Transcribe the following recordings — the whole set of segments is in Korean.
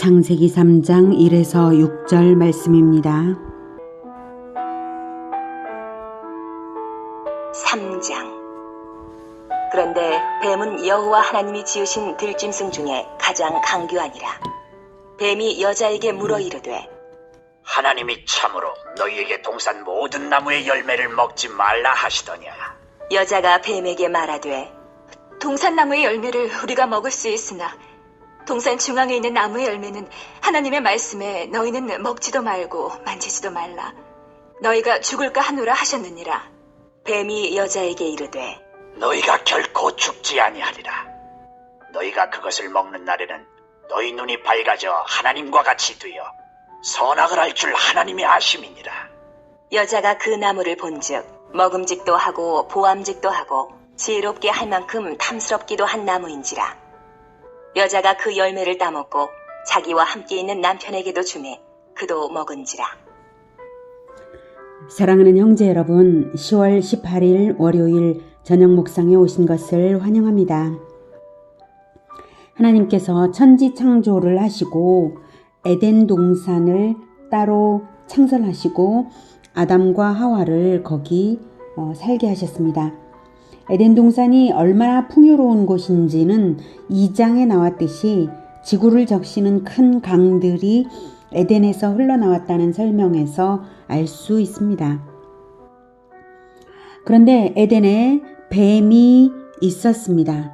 창세기 3장 1에서 6절 말씀입니다. 3장. 그런데 뱀은 여호와 하나님이 지으신 들짐승 중에 가장 강교하니라. 뱀이 여자에게 물어 이르되, 하나님이 참으로 너희에게 동산 모든 나무의 열매를 먹지 말라 하시더냐. 여자가 뱀에게 말하되, 동산나무의 열매를 우리가 먹을 수 있으나 동산 중앙에 있는 나무의 열매는 하나님의 말씀에 너희는 먹지도 말고 만지지도 말라. 너희가 죽을까 하노라 하셨느니라. 뱀이 여자에게 이르되, 너희가 결코 죽지 아니하리라. 너희가 그것을 먹는 날에는 너희 눈이 밝아져 하나님과 같이 되어 선악을 알 줄 하나님이 아심이니라. 여자가 그 나무를 본즉 먹음직도 하고 보암직도 하고 지혜롭게 할 만큼 탐스럽기도 한 나무인지라. 여자가 그 열매를 따먹고 자기와 함께 있는 남편에게도 주매 그도 먹은지라. 사랑하는 형제 여러분, 10월 18일 월요일 저녁 묵상에 오신 것을 환영합니다. 하나님께서 천지 창조를 하시고 에덴 동산을 따로 창설하시고 아담과 하와를 거기 살게 하셨습니다. 에덴 동산이 얼마나 풍요로운 곳인지는 2장에 나왔듯이 지구를 적시는 큰 강들이 에덴에서 흘러나왔다는 설명에서 알 수 있습니다. 그런데 에덴에 뱀이 있었습니다.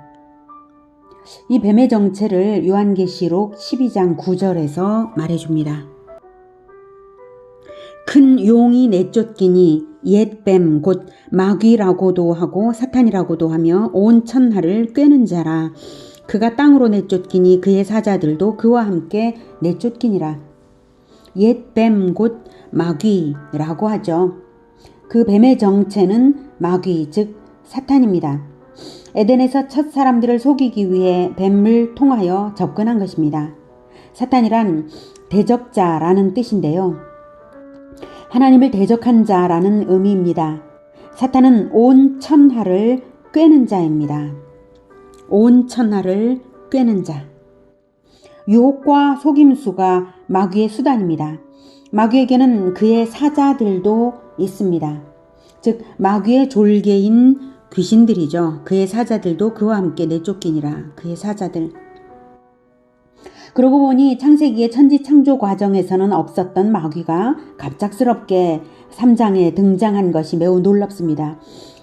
이 뱀의 정체를 요한계시록 12장 9절에서 말해줍니다. 큰 용이 내쫓기니 옛 뱀 곧 마귀라고도 하고 사탄이라고도 하며 온 천하를 꿰는 자라. 그가 땅으로 내쫓기니 그의 사자들도 그와 함께 내쫓기니라. 옛 뱀 곧 마귀라고 하죠. 그 뱀의 정체는 마귀 즉 사탄입니다. 에덴에서 첫 사람들을 속이기 위해 뱀을 통하여 접근한 것입니다. 사탄이란 대적자라는 뜻인데요. 하나님을 대적한 자라는 의미입니다. 사탄은 온 천하를 꿰는 자입니다. 온 천하를 꿰는 자. 유혹과 속임수가 마귀의 수단입니다. 마귀에게는 그의 사자들도 있습니다. 즉 마귀의 졸개인 귀신들이죠. 그의 사자들도 그와 함께 내쫓기니라. 그의 사자들. 그러고 보니 창세기의 천지 창조 과정에서는 없었던 마귀가 갑작스럽게 3장에 등장한 것이 매우 놀랍습니다.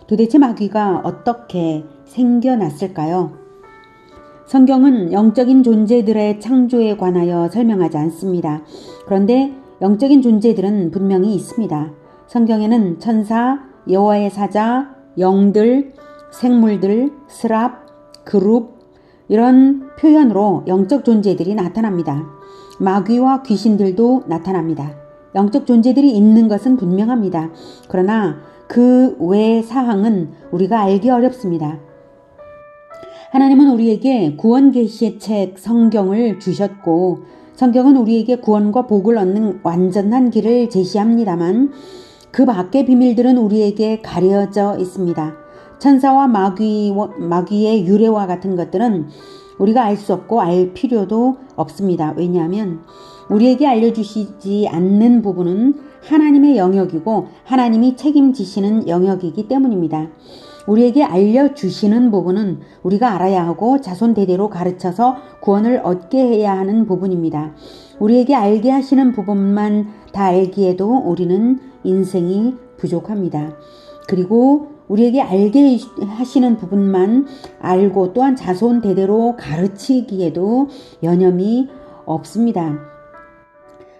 도대체 마귀가 어떻게 생겨났을까요? 성경은 영적인 존재들의 창조에 관하여 설명하지 않습니다. 그런데 영적인 존재들은 분명히 있습니다. 성경에는 천사, 여호와의 사자, 영들, 생물들, 스랍, 그룹 이런 표현으로 영적 존재들이 나타납니다. 마귀와 귀신들도 나타납니다. 영적 존재들이 있는 것은 분명합니다. 그러나 그 외 사항은 우리가 알기 어렵습니다. 하나님은 우리에게 구원 계시의 책 성경을 주셨고 성경은 우리에게 구원과 복을 얻는 완전한 길을 제시합니다만 그 밖의 비밀들은 우리에게 가려져 있습니다. 천사와 마귀의 유래와 같은 것들은 우리가 알 수 없고 알 필요도 없습니다. 왜냐하면 우리에게 알려주시지 않는 부분은 하나님의 영역이고 하나님이 책임지시는 영역이기 때문입니다. 우리에게 알려주시는 부분은 우리가 알아야 하고 자손 대대로 가르쳐서 구원을 얻게 해야 하는 부분입니다. 우리에게 알게 하시는 부분만 다 알기에도 우리는 인생이 부족합니다. 그리고 우리에게 알게 하시는 부분만 알고 또한 자손 대대로 가르치기에도 여념이 없습니다.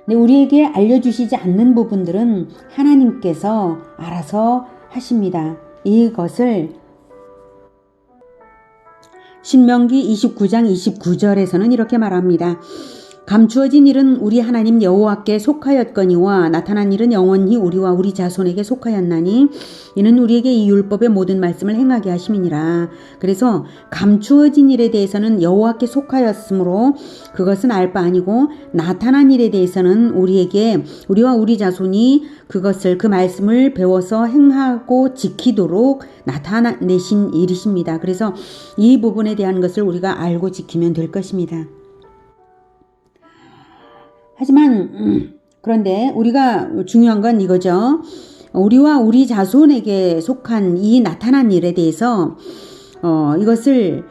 근데 우리에게 알려주시지 않는 부분들은 하나님께서 알아서 하십니다. 이것을 신명기 29장 29절에서는 이렇게 말합니다. 감추어진 일은 우리 하나님 여호와께 속하였거니와 나타난 일은 영원히 우리와 우리 자손에게 속하였나니 이는 우리에게 이 율법의 모든 말씀을 행하게 하심이니라. 그래서 감추어진 일에 대해서는 여호와께 속하였으므로 그것은 알 바 아니고 나타난 일에 대해서는 우리와 우리 자손이 그것을 그 말씀을 배워서 행하고 지키도록 나타내신 일이십니다. 그래서 이 부분에 대한 것을 우리가 알고 지키면 될 것입니다. 하지만 그런데 우리가 중요한 건 이거죠. 우리와 우리 자손에게 속한 이 나타난 일에 대해서 이것을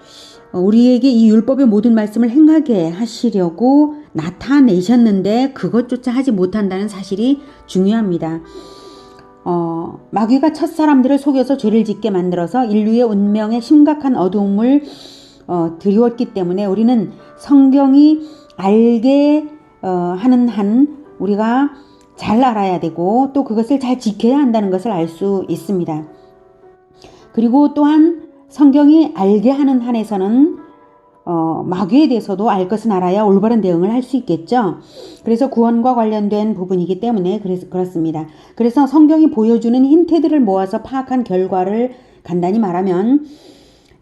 우리에게 이 율법의 모든 말씀을 행하게 하시려고 나타내셨는데 그것조차 하지 못한다는 사실이 중요합니다. 마귀가 첫 사람들을 속여서 죄를 짓게 만들어서 인류의 운명에 심각한 어두움을 드리웠기 때문에 우리는 성경이 알게 하는 한 우리가 잘 알아야 되고 또 그것을 잘 지켜야 한다는 것을 알 수 있습니다. 그리고 또한 성경이 알게 하는 한에서는 마귀에 대해서도 알 것은 알아야 올바른 대응을 할 수 있겠죠. 그래서 구원과 관련된 부분이기 때문에 그렇습니다. 그래서 성경이 보여주는 힌트들을 모아서 파악한 결과를 간단히 말하면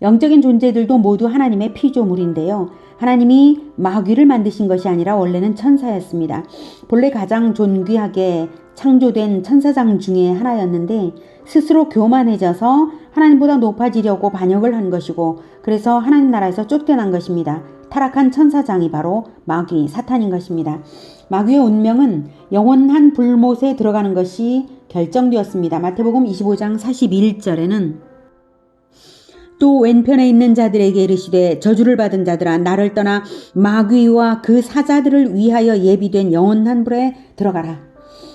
영적인 존재들도 모두 하나님의 피조물인데요. 하나님이 마귀를 만드신 것이 아니라 원래는 천사였습니다. 본래 가장 존귀하게 창조된 천사장 중에 하나였는데 스스로 교만해져서 하나님보다 높아지려고 반역을 한 것이고 그래서 하나님 나라에서 쫓겨난 것입니다. 타락한 천사장이 바로 마귀, 사탄인 것입니다. 마귀의 운명은 영원한 불못에 들어가는 것이 결정되었습니다. 마태복음 25장 41절에는 또 왼편에 있는 자들에게 이르시되 저주를 받은 자들아 나를 떠나 마귀와 그 사자들을 위하여 예비된 영원한 불에 들어가라.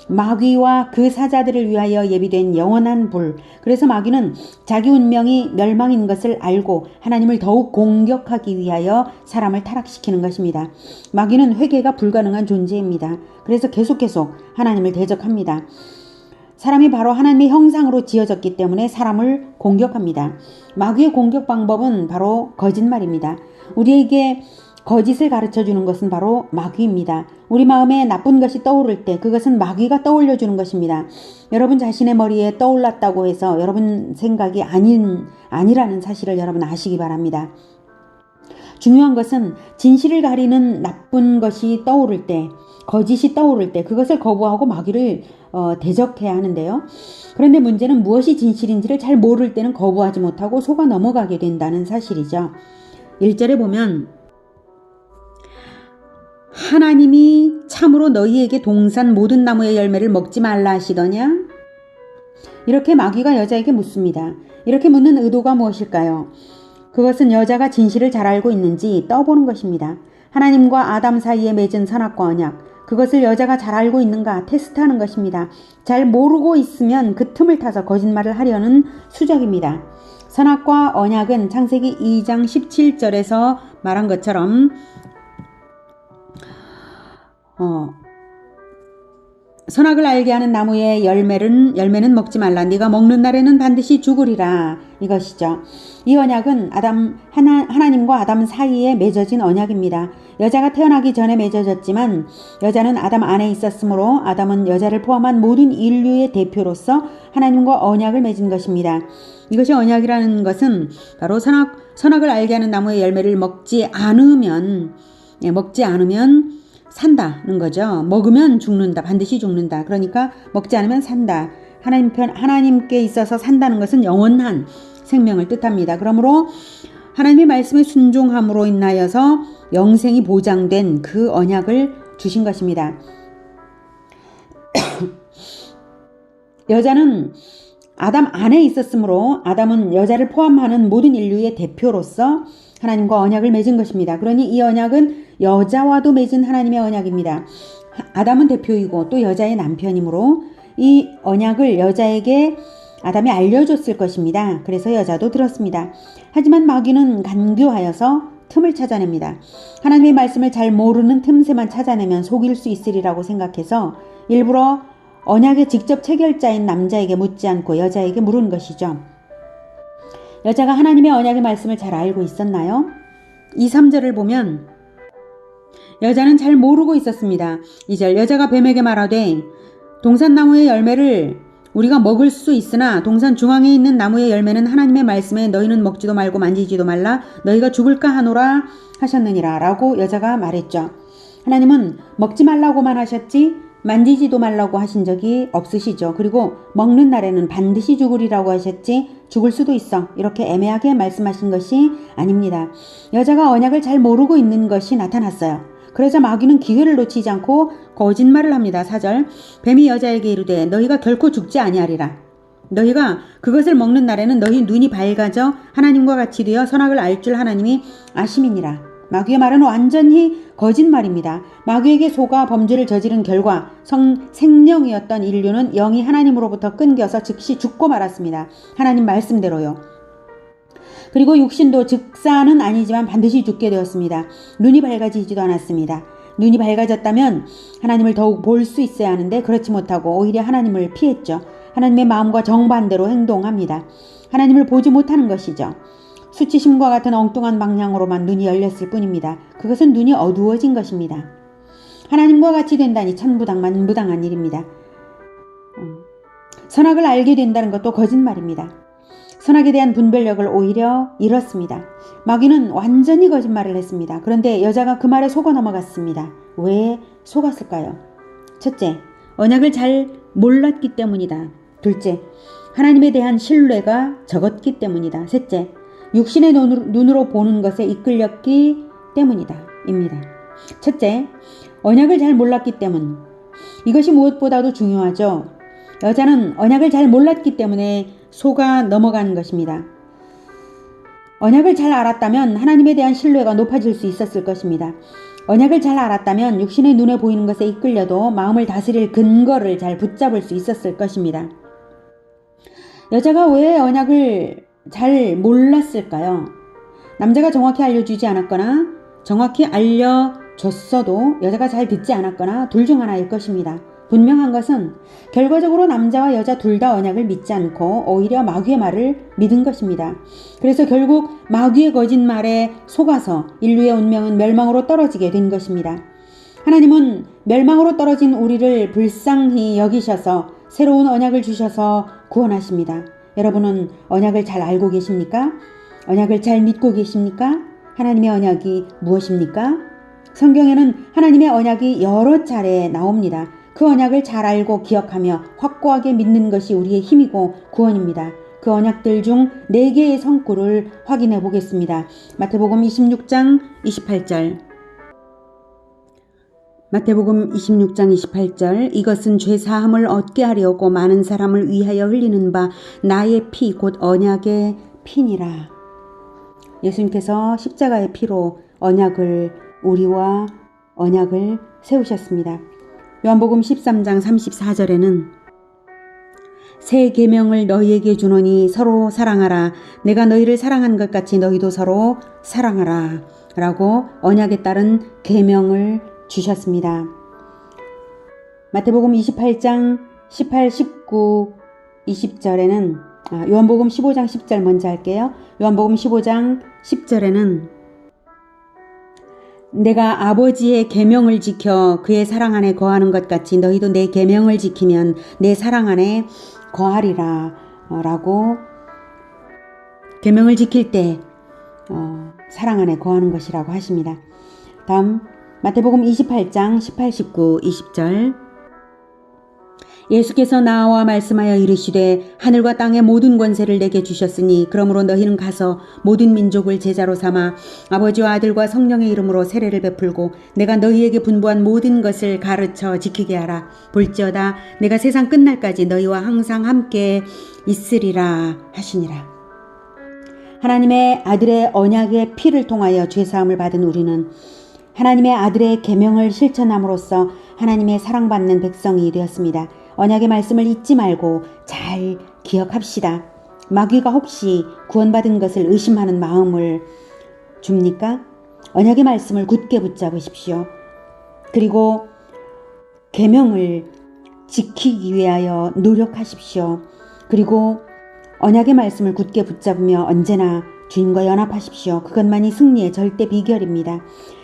마귀와 그 사자들을 위하여 예비된 영원한 불. 그래서 마귀는 자기 운명이 멸망인 것을 알고 하나님을 더욱 공격하기 위하여 사람을 타락시키는 것입니다. 마귀는 회개가 불가능한 존재입니다. 그래서 계속 하나님을 대적합니다. 사람이 바로 하나님의 형상으로 지어졌기 때문에 사람을 공격합니다. 마귀의 공격 방법은 바로 거짓말입니다. 우리에게 거짓을 가르쳐주는 것은 바로 마귀입니다. 우리 마음에 나쁜 것이 떠오를 때 그것은 마귀가 떠올려주는 것입니다. 여러분 자신의 머리에 떠올랐다고 해서 여러분 생각이 아니라는 사실을 여러분 아시기 바랍니다. 중요한 것은 진실을 가리는 나쁜 것이 떠오를 때, 거짓이 떠오를 때 그것을 거부하고 마귀를 대적해야 하는데요. 그런데 문제는 무엇이 진실인지를 잘 모를 때는 거부하지 못하고 속아 넘어가게 된다는 사실이죠. 1절에 보면 하나님이 참으로 너희에게 동산 모든 나무의 열매를 먹지 말라 하시더냐? 이렇게 마귀가 여자에게 묻습니다. 이렇게 묻는 의도가 무엇일까요? 그것은 여자가 진실을 잘 알고 있는지 떠보는 것입니다. 하나님과 아담 사이에 맺은 선악과 언약, 그것을 여자가 잘 알고 있는가 테스트하는 것입니다. 잘 모르고 있으면 그 틈을 타서 거짓말을 하려는 수작입니다. 선악과 언약은 창세기 2장 17절에서 말한 것처럼 선악을 알게 하는 나무의 열매는 먹지 말라. 네가 먹는 날에는 반드시 죽으리라. 이것이죠. 이 언약은 하나님과 아담 사이에 맺어진 언약입니다. 여자가 태어나기 전에 맺어졌지만 여자는 아담 안에 있었으므로 아담은 여자를 포함한 모든 인류의 대표로서 하나님과 언약을 맺은 것입니다. 이것이 언약이라는 것은 바로 선악을 알게 하는 나무의 열매를 먹지 않으면 산다는 거죠. 먹으면 죽는다. 반드시 죽는다. 그러니까 먹지 않으면 산다. 하나님께 있어서 산다는 것은 영원한 생명을 뜻합니다. 그러므로 하나님의 말씀에 순종함으로 인하여서 영생이 보장된 그 언약을 주신 것입니다. 여자는 아담 안에 있었으므로 아담은 여자를 포함하는 모든 인류의 대표로서 하나님과 언약을 맺은 것입니다. 그러니 이 언약은 여자와도 맺은 하나님의 언약입니다. 아담은 대표이고 또 여자의 남편이므로 이 언약을 여자에게 아담이 알려줬을 것입니다. 그래서 여자도 들었습니다. 하지만 마귀는 간교하여서 틈을 찾아냅니다. 하나님의 말씀을 잘 모르는 틈새만 찾아내면 속일 수 있으리라고 생각해서 일부러 언약의 직접 체결자인 남자에게 묻지 않고 여자에게 물은 것이죠. 여자가 하나님의 언약의 말씀을 잘 알고 있었나요? 2, 3절을 보면 여자는 잘 모르고 있었습니다. 2절 여자가 뱀에게 말하되 동산나무의 열매를 우리가 먹을 수 있으나 동산 중앙에 있는 나무의 열매는 하나님의 말씀에 너희는 먹지도 말고 만지지도 말라 너희가 죽을까 하노라 하셨느니라 라고 여자가 말했죠. 하나님은 먹지 말라고만 하셨지 만지지도 말라고 하신 적이 없으시죠. 그리고 먹는 날에는 반드시 죽으리라고 하셨지 죽을 수도 있어 이렇게 애매하게 말씀하신 것이 아닙니다. 여자가 언약을 잘 모르고 있는 것이 나타났어요. 그러자 마귀는 기회를 놓치지 않고 거짓말을 합니다. 4절 뱀이 여자에게 이르되 너희가 결코 죽지 아니하리라. 너희가 그것을 먹는 날에는 너희 눈이 밝아져 하나님과 같이 되어 선악을 알 줄 하나님이 아심이니라. 마귀의 말은 완전히 거짓말입니다. 마귀에게 속아 범죄를 저지른 결과 생명이었던 인류는 영이 하나님으로부터 끊겨서 즉시 죽고 말았습니다. 하나님 말씀대로요. 그리고 육신도 즉사는 아니지만 반드시 죽게 되었습니다. 눈이 밝아지지도 않았습니다. 눈이 밝아졌다면 하나님을 더욱 볼 수 있어야 하는데 그렇지 못하고 오히려 하나님을 피했죠. 하나님의 마음과 정반대로 행동합니다. 하나님을 보지 못하는 것이죠. 수치심과 같은 엉뚱한 방향으로만 눈이 열렸을 뿐입니다. 그것은 눈이 어두워진 것입니다. 하나님과 같이 된다니 천부당만부당한 일입니다. 선악을 알게 된다는 것도 거짓말입니다. 선악에 대한 분별력을 오히려 잃었습니다. 마귀는 완전히 거짓말을 했습니다. 그런데 여자가 그 말에 속아 넘어갔습니다. 왜 속았을까요? 첫째, 언약을 잘 몰랐기 때문이다. 둘째, 하나님에 대한 신뢰가 적었기 때문이다. 셋째, 육신의 눈으로 보는 것에 이끌렸기 때문이다. 입니다. 첫째, 언약을 잘 몰랐기 때문. 이것이 무엇보다도 중요하죠. 여자는 언약을 잘 몰랐기 때문에 속아 넘어간 것입니다. 언약을 잘 알았다면 하나님에 대한 신뢰가 높아질 수 있었을 것입니다. 언약을 잘 알았다면 육신의 눈에 보이는 것에 이끌려도 마음을 다스릴 근거를 잘 붙잡을 수 있었을 것입니다. 여자가 왜 언약을 잘 몰랐을까요? 남자가 정확히 알려주지 않았거나 정확히 알려줬어도 여자가 잘 듣지 않았거나 둘 중 하나일 것입니다. 분명한 것은 결과적으로 남자와 여자 둘 다 언약을 믿지 않고 오히려 마귀의 말을 믿은 것입니다. 그래서 결국 마귀의 거짓말에 속아서 인류의 운명은 멸망으로 떨어지게 된 것입니다. 하나님은 멸망으로 떨어진 우리를 불쌍히 여기셔서 새로운 언약을 주셔서 구원하십니다. 여러분은 언약을 잘 알고 계십니까? 언약을 잘 믿고 계십니까? 하나님의 언약이 무엇입니까? 성경에는 하나님의 언약이 여러 차례 나옵니다. 그 언약을 잘 알고 기억하며 확고하게 믿는 것이 우리의 힘이고 구원입니다. 그 언약들 중 4개의 성구를 확인해 보겠습니다. 마태복음 26장 28절. 마태복음 26장 28절 이것은 죄사함을 얻게 하려고 많은 사람을 위하여 흘리는 바 나의 피 곧 언약의 피니라. 예수님께서 십자가의 피로 우리와 언약을 세우셨습니다. 요한복음 13장 34절에는 새 계명을 너희에게 주노니 서로 사랑하라. 내가 너희를 사랑한 것 같이 너희도 서로 사랑하라. 라고 언약에 따른 계명을 주셨습니다. 마태복음 28장 18, 19, 20절에는 요한복음 15장 10절 먼저 할게요. 요한복음 15장 10절에는 내가 아버지의 계명을 지켜 그의 사랑 안에 거하는 것 같이 너희도 내 계명을 지키면 내 사랑 안에 거하리라 라고 계명을 지킬 때 사랑 안에 거하는 것이라고 하십니다. 다음 마태복음 28장 18, 19, 20절 예수께서 나와 말씀하여 이르시되 하늘과 땅의 모든 권세를 내게 주셨으니 그러므로 너희는 가서 모든 민족을 제자로 삼아 아버지와 아들과 성령의 이름으로 세례를 베풀고 내가 너희에게 분부한 모든 것을 가르쳐 지키게 하라. 볼지어다 내가 세상 끝날까지 너희와 항상 함께 있으리라 하시니라. 하나님의 아들의 언약의 피를 통하여 죄사함을 받은 우리는 하나님의 아들의 계명을 실천함으로써 하나님의 사랑받는 백성이 되었습니다. 언약의 말씀을 잊지 말고 잘 기억합시다. 마귀가 혹시 구원받은 것을 의심하는 마음을 줍니까? 언약의 말씀을 굳게 붙잡으십시오. 그리고 계명을 지키기 위하여 노력하십시오. 그리고 언약의 말씀을 굳게 붙잡으며 언제나 주님과 연합하십시오. 그것만이 승리의 절대 비결입니다.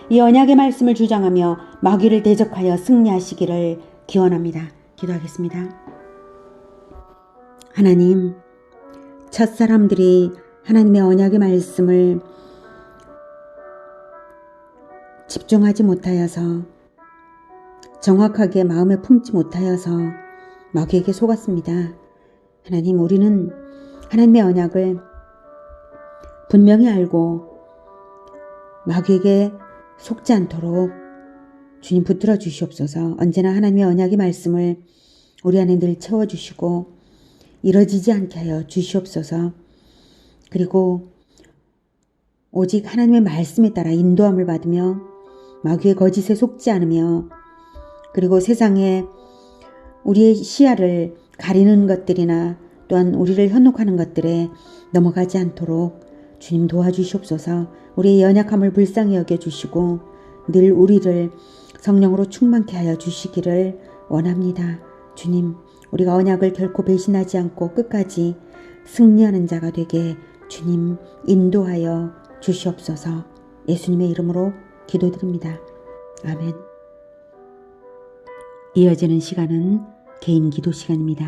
이 언약의 말씀을 주장하며 마귀를 대적하여 승리하시기를 기원합니다. 기도하겠습니다. 하나님, 첫사람들이 하나님의 언약의 말씀을 집중하지 못하여서 정확하게 마음에 품지 못하여서 마귀에게 속았습니다. 하나님, 우리는 하나님의 언약을 분명히 알고 마귀에게 속지 않도록 주님 붙들어 주시옵소서. 언제나 하나님의 언약의 말씀을 우리 안에 늘 채워주시고 이뤄지지 않게 하여 주시옵소서. 그리고 오직 하나님의 말씀에 따라 인도함을 받으며 마귀의 거짓에 속지 않으며 그리고 세상에 우리의 시야를 가리는 것들이나 또한 우리를 현혹하는 것들에 넘어가지 않도록 주님 도와주시옵소서. 우리의 연약함을 불쌍히 여겨주시고 늘 우리를 성령으로 충만케 하여 주시기를 원합니다. 주님, 우리가 언약을 결코 배신하지 않고 끝까지 승리하는 자가 되게 주님 인도하여 주시옵소서. 예수님의 이름으로 기도드립니다. 아멘. 이어지는 시간은 개인 기도 시간입니다.